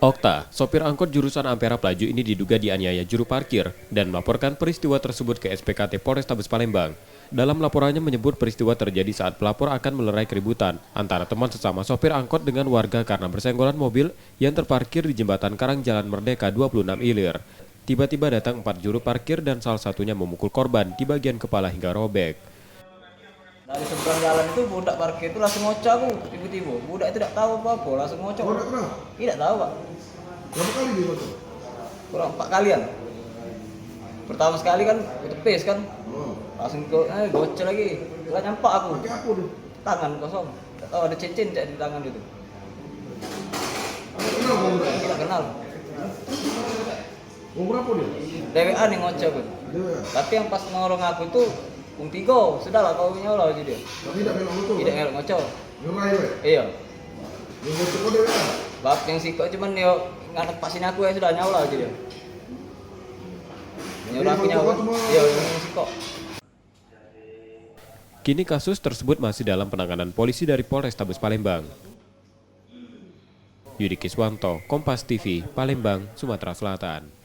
Okta, sopir angkot jurusan Ampera Pelaju ini diduga dianiaya juru parkir dan melaporkan peristiwa tersebut ke SPKT Polrestabes Palembang. Dalam laporannya menyebut peristiwa terjadi saat pelapor akan melerai keributan antara teman sesama sopir angkot dengan warga karena bersenggolan mobil yang terparkir di jembatan Karang Jalan Merdeka 26 Ilir. Tiba-tiba datang 4 juru parkir dan salah satunya memukul korban di bagian kepala hingga robek. Dari seberang jalan itu budak parkir itu langsung ngocok aku tiba-tiba. Budak itu tidak tahu apa-apa, langsung ngocok. Oh, kenapa? Tidak tahu, Pak. Berapa kali dia foto? Kurang 4 kalian. Pertama sekali kan tepis kan. Oh. Langsung gocek lagi. Enggak nyampak aku. Pakai apa tuh? Tangan kosong. Tidak tahu ada cincin di tangan itu. Kenal kamu berapa? Tidak kenal. Mau berapa dia? DWA nih ngocok tuh. Dia. Tapi yang pas nolong aku itu tiga, sudahlah kau nyolah aja dia. Tapi tidak kenal motor. Tidak ngelak ngocok. Ngerai we. Iya. Yang bocor kok dia. Bab yang sikok cuman yo nggak pasin aku ya sudah nyolah aja dia. Nyuruh aku nyawa. Iya, yang sikok. Kini kasus tersebut masih dalam penanganan polisi dari Polrestabes Palembang. Yudi Kiswanto, Kompas TV, Palembang, Sumatera Selatan.